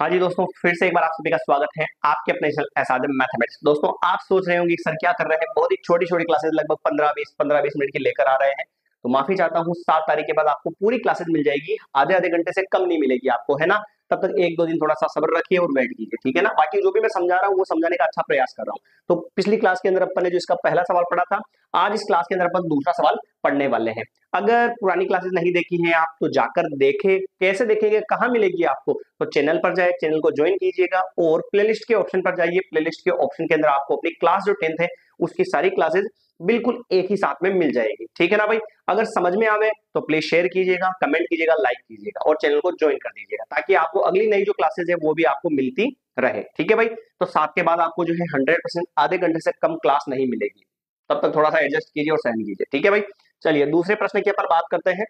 हाँ जी दोस्तों, फिर से एक बार आप सभी का स्वागत है आपके अपने एसादम मैथमेटिक्स। दोस्तों, आप सोच रहे होंगे सर क्या कर रहे हैं, बहुत ही छोटी छोटी क्लासेस लगभग 15-20 मिनट की लेकर आ रहे हैं। तो माफी चाहता हूँ, 7 तारीख के बाद आपको पूरी क्लासेस मिल जाएगी, आधे आधे घंटे से कम नहीं मिलेगी आपको, है ना। तब तक 1-2 दिन थोड़ा सा सब्र रखिए और वेट कीजिए, ठीक है ना। बाकी जो भी मैं समझा रहा हूँ वो समझाने का अच्छा प्रयास कर रहा हूँ। तो पिछली क्लास के अंदर अपन ने जो इसका पहला सवाल पढ़ा था, आज इस क्लास के अंदर अपन दूसरा सवाल पढ़ने वाले हैं। अगर पुरानी क्लासेस नहीं देखी हैं आप तो जाकर देखें। कैसे देखेंगे, कहाँ मिलेगी आपको, तो चैनल पर जाए, चैनल को ज्वाइन कीजिएगा और प्लेलिस्ट के ऑप्शन पर जाइए। प्लेलिस्ट के ऑप्शन के अंदर आपको अपनी क्लास जो 10th है उसकी सारी क्लासेस बिल्कुल एक ही साथ में मिल जाएगी, ठीक है ना भाई। अगर समझ में आवे तो प्लीज शेयर कीजिएगा, कमेंट कीजिएगा, लाइक कीजिएगा और चैनल को ज्वाइन कर दीजिएगा ताकि आपको अगली नई जो क्लासेस है वो भी आपको मिलती रहे, ठीक है भाई। तो 7 के बाद आपको जो है 100% आधे घंटे से कम क्लास नहीं मिलेगी, तब तक थोड़ा सा एडजस्ट कीजिए और सहन कीजिए, ठीक है भाई। चलिए दूसरे प्रश्न की अपन बात करते हैं।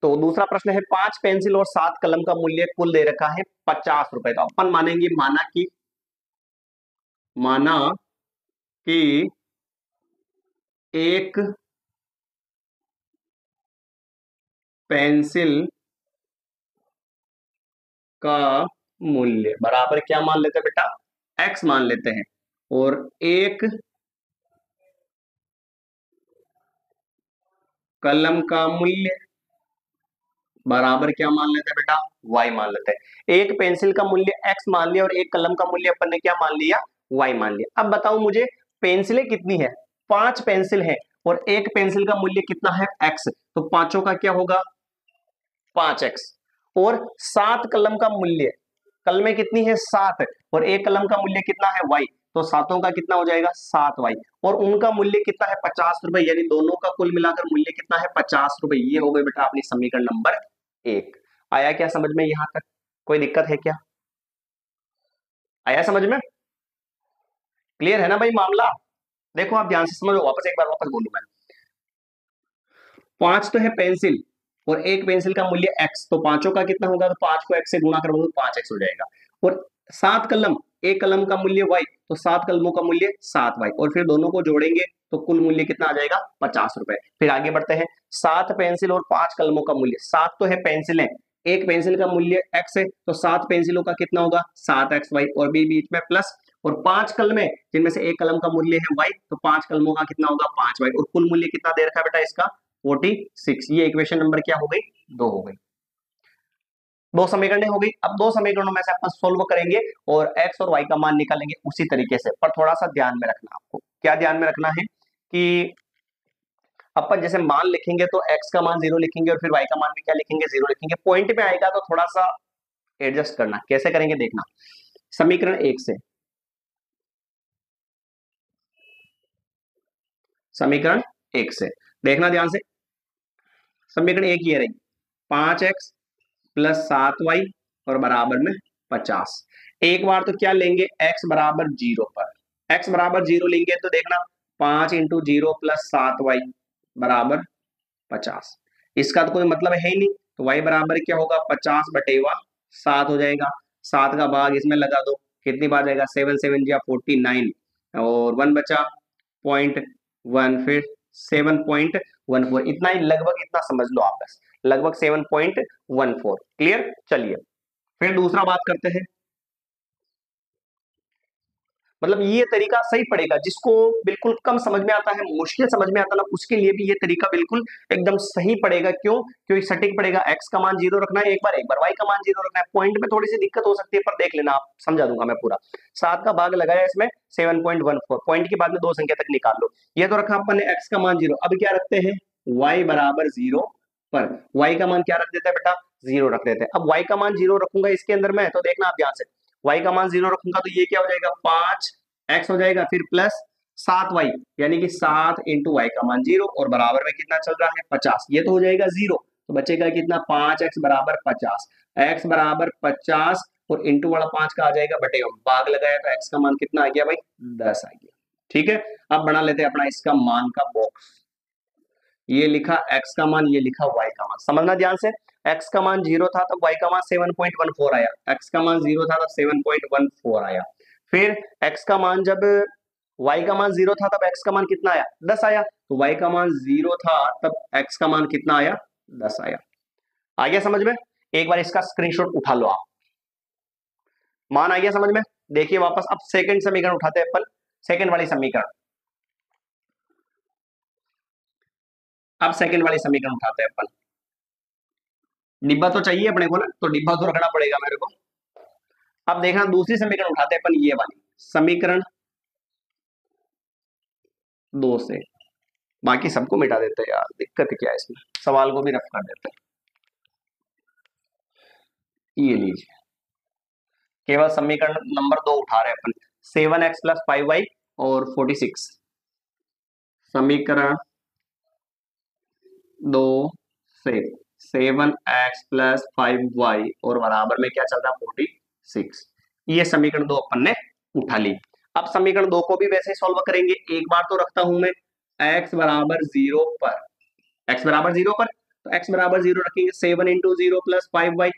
तो दूसरा प्रश्न है, 5 पेंसिल और 7 कलम का मूल्य कुल दे रखा है 50 रुपए। तो अपन मानेंगे, माना कि एक पेंसिल का मूल्य बराबर क्या मान लेते हैं बेटा, x मान लेते हैं। और एक कलम का मूल्य बराबर क्या मान लेते हैं बेटा, y मान लेते हैं। एक पेंसिल का मूल्य x मान लिया और एक कलम का मूल्य अपन ने क्या मान लिया, y मान लिया। अब बताओ मुझे, पेंसिलें कितनी है, 5 पेंसिल है और एक पेंसिल का मूल्य कितना है, x। तो पांचों का क्या होगा, 5x। और 7 कलम का मूल्य, कलमें कितनी है, 7, और एक कलम का मूल्य कितना है, y। तो सातों का कितना हो जाएगा, 7y। और उनका मूल्य कितना है, 50 रुपए, यानी दोनों का कुल मिलाकर मूल्य कितना है, 50 रुपए। ये हो गए बेटा अपनी समीकरण नंबर 1। आया क्या समझ में, यहां तक कोई दिक्कत है क्या, आया समझ में, क्लियर है ना भाई मामला। देखो आप ध्यान से समझो, वापस एक बार वापस बोलूं मैं। 5 तो है पेंसिल और एक पेंसिल का मूल्य x, तो पांचों का कितना होगा, तो 5 को x से गुणा करोगे तो 5x हो जाएगा। और 7 कलम, एक कलम का मूल्य y, तो 7 कलमों का मूल्य 7y, और फिर दोनों को जोड़ेंगे तो कुल मूल्य कितना आ जाएगा, 50 रुपए। फिर आगे बढ़ते हैं, 7 पेंसिल और 5 कलमों का मूल्य, 7 तो है पेंसिलें, एक पेंसिल का मूल्य x है, तो 7 पेंसिलों का कितना होगा, 7xy, और बीच में प्लस। और 5 कलमें जिनमें से एक कलम का मूल्य है y, तो 5 कलमों का कितना होगा, 5y, और कुल मूल्य कितना दे रखा है बेटा इसका, 46। ये इक्वेशन नंबर क्या हो गई, 2 हो गई। दो समीकरण हो गई। अब दो समीकरणों में से अपन सोल्व करेंगे और x और y का मान निकालेंगे उसी तरीके से। पर थोड़ा सा ध्यान में रखना, आपको क्या ध्यान में रखना है कि अपन जैसे मान लिखेंगे तो x का मान 0 लिखेंगे और फिर y का मान भी क्या लिखेंगे, 0 लिखेंगे। पॉइंट में आएगा तो थोड़ा सा एडजस्ट करना, कैसे करेंगे देखना। समीकरण 1 से, समीकरण 1 से देखना ध्यान से। समीकरण 1 ये रही, 5x प्लस 7y और बराबर में 50। एक बार तो क्या लेंगे, x बराबर 0 पर, x बराबर 0 लेंगे तो देखना 5 इंटू 0 प्लस 7y बराबर 50। इसका तो कोई मतलब है ही नहीं, तो y बराबर क्या होगा, 50 बटेवा 7 हो जाएगा। 7 का भाग इसमें लगा दो, कितनी बार जाएगा, 7 7 या 49, और 1 बचा 0.1, फिर 7.14। इतना ही लगभग, इतना समझ लो आप बस, लगभग 7.14। क्लियर। चलिए फिर दूसरा बात करते हैं। मतलब ये तरीका सही पड़ेगा, जिसको बिल्कुल कम समझ में आता है, मुश्किल समझ में आता है ना, उसके लिए भी ये तरीका बिल्कुल एकदम सही पड़ेगा। क्यों, क्योंकि सटीक पड़ेगा। x का मान 0 रखना है एक बार y का मान 0 रखना है। पॉइंट में थोड़ी सी दिक्कत हो सकती है पर देख लेना, आप समझा दूंगा मैं पूरा। 7 का भाग लगाया इसमें 7.14, पॉइंट के बाद में 2 संख्या तक निकाल लो। ये तो रखा अपन ने x का मान 0। अब क्या रखते हैं, y बराबर 0 पर y का मान क्या रख देता है बेटा, 0 रख देते हैं। अब y का मान 0 रखूंगा इसके अंदर में, तो देखना आप ध्यान से, y का मान 0 रखूंगा तो ये क्या हो जाएगा, 5x हो जाएगा, फिर प्लस 7y, यानी कि 7 इंटू y का मान 0 और बराबर में कितना चल रहा है, 50। ये तो हो जाएगा 0, तो बचेगा कितना, 5x बराबर 50। x बराबर 50 और इंटू वाला 5 का आ जाएगा बटे, भाग लगाया तो x का मान कितना आ गया भाई, 10 आ गया। ठीक है, अब बना लेते हैं अपना इसका मान का बॉक्स। ये लिखा x का मान, ये लिखा y का मान। समझना ध्यान से, x का मान 0 था तब y का मान 7.14 आया, x का मान 0 था तब 7.14 आया। फिर x का मान, जब y का मान 0 था तब x का मान कितना आया, 10 आया। तो y का मान 0 था तब x का मान कितना आया, 10 आया। आ गया समझ में। एक बार इसका स्क्रीनशॉट उठा लो आप, मान आ गया समझ में। देखिए वापस अब सेकंड समीकरण उठाते हैं अपन, सेकंड वाली समीकरण। अब सेकंड वाली समीकरण उठाते हैं अपन। डिब्बा तो चाहिए अपने को ना, तो डिब्बा तो रखना पड़ेगा मेरे को। अब देखना दूसरी समीकरण उठाते हैं अपन, ये वाली समीकरण 2 से। बाकी सबको मिटा देते हैं यार, दिक्कत क्या है इसमें, सवाल को भी रफ कर देते हैं। ये लीजिए, केवल समीकरण नंबर 2 उठा रहे हैं अपन, 7x प्लस 5y और 46। समीकरण 2 से 7x प्लस 5y और बराबर में क्या चल रहा है 46। ये समीकरण 2 अपन ने उठा ली। अब समीकरण 2 को भी वैसे सॉल्व करेंगे। एक बार तो रखता हूं मैं x बराबर 0 पर, x बराबर 0 पर, तो x बराबर 0 रखेंगे, 7 इंटू 0 प्लस 5y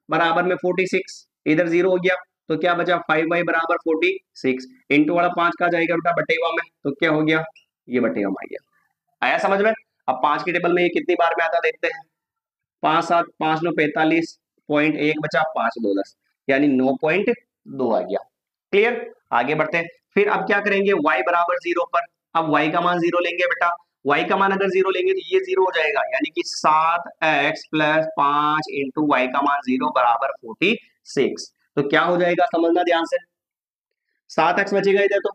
बराबर में 46। इधर 0 हो गया तो क्या बचा 5y बराबर 46। इंटू वाला 5 का जाएगा बेटा बटेवा में, तो क्या हो गया ये बटेवा में आ गया। आया समझ में। अब 5 की टेबल में ये कितनी बार में आता देखते हैं। 5 7 5 9 45, पॉइंट 1 बचा, 5 2 10, यानी 9.2 आ गया। क्लियर। आगे बढ़ते हैं। फिर अब क्या करेंगे y बराबर 0 पर, अब y का मान 0 लेंगे बेटा। y का मान अगर 0 लेंगे तो ये 0 हो जाएगा, यानी कि 7x प्लस 5 इंटू वाई का मान 0 बराबर 46। तो क्या हो जाएगा समझना ध्यान से, 7x बचेगा इधर तो,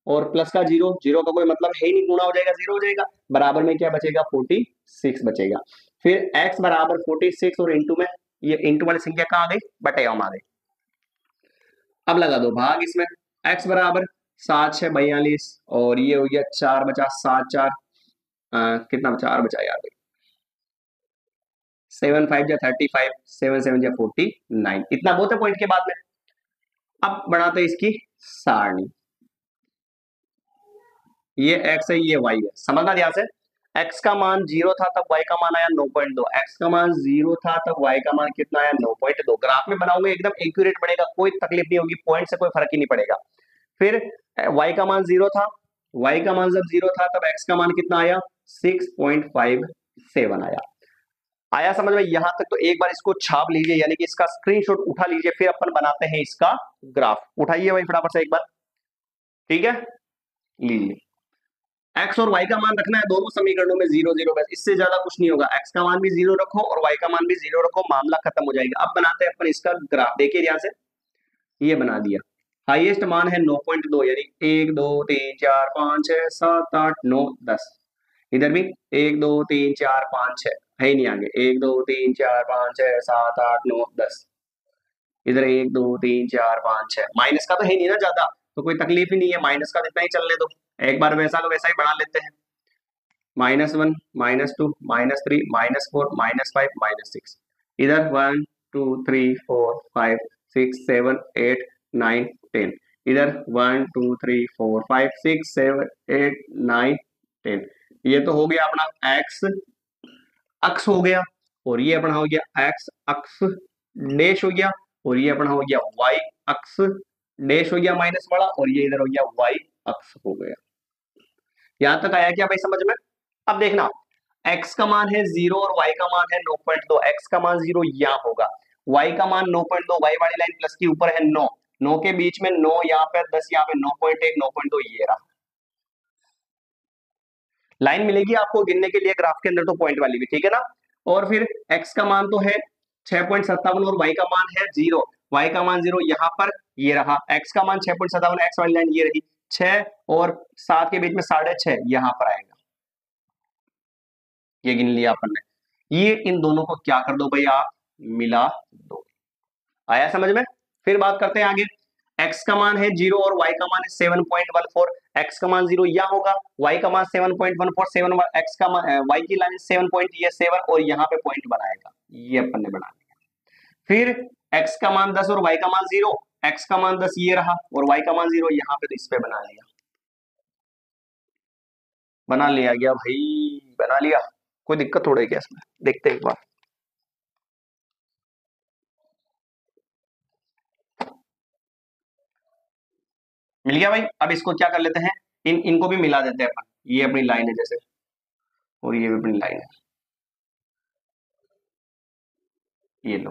और प्लस का 0, 0 का कोई मतलब है ही नहीं, गुणा हो जाएगा 0 हो जाएगा, बराबर में क्या बचेगा 46 बचेगा। फिर x बराबर 46 और इंटू में ये इंटू वाली संख्या कहाँ आ गई बटेवा में आ गई। अब लगा दो भाग इसमें, x बराबर 7 6 42 और ये हो गया 4 बचा 7 4 कितना 4 बचा यार, 7 5 जा 35, 7 7 जा 49, इतना बहुत है पॉइंट के बाद में। अब बढ़ाते इसकी सारणी, ये x है ये y है, समझना ध्यान से। x का मान 0 था तब y का मान आया 9.2, x का मान 0 था तब y का मान कितना आया 9.2। ग्राफ में बनाओगे एकदम एक्यूरेट बनेगा, कोई तकलीफ नहीं होगी, पॉइंट से कोई फर्क ही नहीं पड़ेगा। फिर y का मान 0 था, y का मान जब 0 था तब x का मान कितना आया 6.57 आया। आया समझ में यहां तक। तो एक बार इसको छाप लीजिए, यानी कि इसका स्क्रीनशॉट उठा लीजिए, फिर अपन बनाते हैं इसका ग्राफ। उठाइए भाई फटाफट से एक बार, ठीक है। लीजिए, x और y का मान रखना है दोनों समीकरणों में 0 0, बस इससे ज्यादा कुछ नहीं होगा। x का मान भी 0 रखो और y का मान भी 0 रखो, मामला खत्म हो जाएगा। अब बनाते हैं अपन इसका ग्राफ, देखिए ध्यान से, ये बना दिया। हाईएस्ट मान है 9.2, यानी 1 2 3 4 5 6 7 8 9 10। इधर भी 1 2 3 4 5 6 है ही नहीं आगे, 1 2 3 4 5 6 7 8 9 10। इधर 1 2 3 4 5 6, माइनस का तो है नहीं ना ज्यादा, तो कोई तकलीफ ही नहीं है, माइनस का इतना ही चलने दो। एक बार वैसा का वैसा ही बना लेते हैं, -1 -2 -3 -4 -5 -6। इधर 1 2 3 4 5 6 7 8 9 10। इधर 1 2 3 4 5 6 7 8 9 10। ये तो हो गया अपना x अक्ष हो गया, और ये अपना हो गया x अक्ष डैश हो गया, और ये अपना हो गया y अक्ष डैश हो गया माइनस वाला, और ये इधर हो गया y अक्ष हो गया। यहां तक आया क्या भाई समझ में। अब देखना, x का मान है 0 और y का मान है 9.2, x का मान 0 यहाँ होगा, y का मान 9.2, y वाली लाइन प्लस की ऊपर है 9, 9 के बीच में 9 यहाँ पे 10 यहाँ पे 9.1 9.2 ये रहा लाइन मिलेगी आपको गिनने के लिए ग्राफ के अंदर, तो पॉइंट वाली भी, ठीक है ना। और फिर x का मान तो है 6.57 और y का मान है 0, y का मान 0 यहाँ पर ये रहा, x का मान 6.57, x वाली लाइन ये रही 6 और 7 के बीच में 6.5 यहाँ पर आएगा, ये गिन लिया अपन ने। ये इन दोनों को क्या कर दो भाई आप, मिला दो। आया समझ में। फिर बात करते हैं आगे, x का मान है 0 और y का मान है 7.14, x का मान 0 यहाँ होगा, y का मान 7.14, 7 x का मान y की लाइन 7.7 और यहाँ पे पॉइंट बनाएगा, ये अपन ने बना दिया। फिर x का मान 10 और y का मान 0, x का मान 10 ये रहा और y का मान 0 यहाँ पे, तो इस पे बना लिया, बना लिया गया भाई, बना लिया। कोई दिक्कत थोड़ी क्या इसमें, देखते हैं एक बार। मिल गया भाई। अब इसको क्या कर लेते हैं, इनको भी मिला देते हैं अपन, ये अपनी लाइन है जैसे, और ये भी अपनी लाइन है, ये लो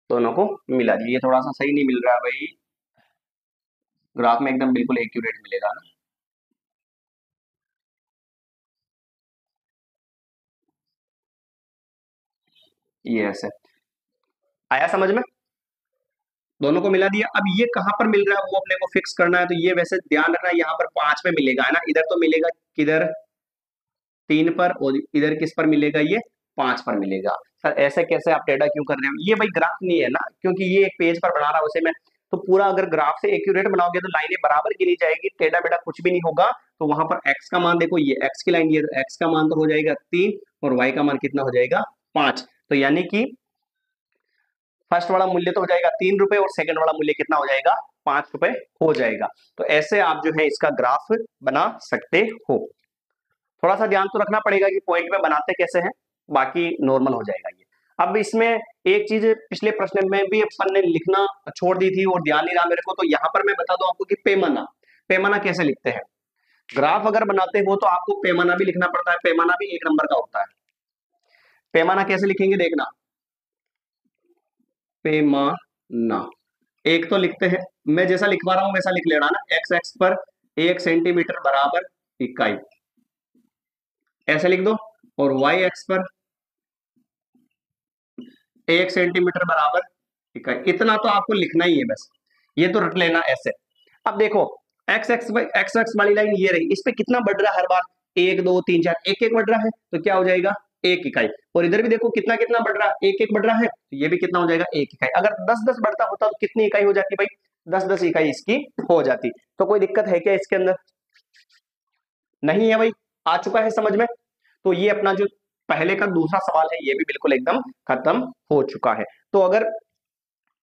दोनों को मिला दिया। ये थोड़ा सा सही नहीं मिल रहा है भाई, ग्राफ में एकदम बिल्कुल एक्यूरेट मिलेगा ना। ये ऐसे आया समझ में, दोनों को मिला दिया। अब ये कहां पर मिल रहा है वो अपने को फिक्स करना है, तो ये वैसे ध्यान रखना है यहाँ पर 5 पे मिलेगा है ना, इधर तो मिलेगा किधर 3 पर, और इधर किस पर मिलेगा, ये 5 पर मिलेगा। सर ऐसे कैसे आप टेढ़ा क्यों कर रहे हो, ये भाई ग्राफ नहीं है ना, क्योंकि ये एक पेज पर बना रहा है उसे मैं, तो पूरा अगर ग्राफ से एक्यूरेट बनाओगे तो लाइनें बराबर गिनी जाएगी, टेढ़ा बेटा कुछ भी नहीं होगा। तो वहां पर एक्स का मान देखो, ये एक्स की लाइन, ये एक्स का मान तो हो जाएगा 3, और वाई का मान कितना हो जाएगा 5। तो यानी कि फर्स्ट वाला मूल्य तो हो जाएगा 3 रुपए, और सेकंड वाला मूल्य कितना हो जाएगा 5 रुपए हो जाएगा। तो ऐसे आप जो है इसका ग्राफ बना सकते हो। थोड़ा सा ध्यान तो रखना पड़ेगा कि पॉइंट में बनाते कैसे हैं, बाकी नॉर्मल हो जाएगा ये। अब इसमें एक चीज पिछले प्रश्न में भी अपन ने लिखना छोड़ दी थी और ध्यान नहीं रहा मेरे को, तो यहाँ पर मैं बता दूं आपको कि पैमाना, पैमाना कैसे लिखते हैं। ग्राफ अगर बनाते हो तो आपको पैमाना भी लिखना पड़ता है, पैमाना भी 1 नंबर का होता है। पैमाना कैसे लिखेंगे देखना, पैमाना एक तो लिखते हैं, मैं जैसा लिखवा रहा हूं वैसा लिख लेना ना, एक्स एक्स पर 1 सेंटीमीटर बराबर इकाई, ऐसे लिख दो। और वाई एक्स पर 1 सेंटीमीटर बराबर इकाई, इतना तो आपको लिखना ही है बस, ये तो रट लेना ऐसे। अब देखो एक्स एक्स एक्स एक्स वाली लाइन ये रही, इस पे कितना बढ़ रहा है हर बार, 1 2 3 4 एक एक बढ़ रहा है, तो क्या हो जाएगा 1 इकाई। और इधर भी देखो कितना कितना बढ़ रहा है, एक एक बढ़ रहा है, तो ये भी कितना हो जाएगा 1 इकाई। अगर 10 10 बढ़ता होता तो कितनी इकाई हो जाती भाई, 10 10 इकाई इसकी हो जाती। तो कोई दिक्कत है क्या इसके अंदर, नहीं है भाई, आ चुका है समझ में। तो ये अपना जो पहले का दूसरा सवाल है ये भी बिल्कुल एकदम खत्म हो चुका है। तो अगर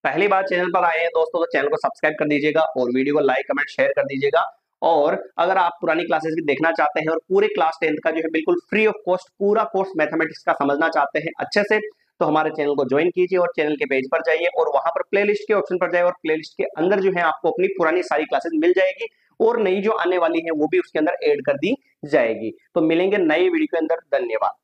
पहली बार चैनल पर आए हैं दोस्तों तो चैनल को सब्सक्राइब कर दीजिएगा, और वीडियो को लाइक कमेंट शेयर कर दीजिएगा। और अगर आप पुरानी क्लासेस भी देखना चाहते हैं और पूरे क्लास 10th का जो है बिल्कुल फ्री ऑफ कॉस्ट पूरा कोर्स मैथमेटिक्स का समझना चाहते हैं अच्छे से, तो हमारे चैनल को ज्वाइन कीजिए और चैनल के पेज पर जाइए और वहां पर प्लेलिस्ट के ऑप्शन पर जाइए, और प्लेलिस्ट के अंदर जो है आपको अपनी पुरानी सारी क्लासेस मिल जाएगी, और नई जो आने वाली है वो भी उसके अंदर ऐड कर दी जाएगी। तो मिलेंगे नए वीडियो के अंदर, धन्यवाद।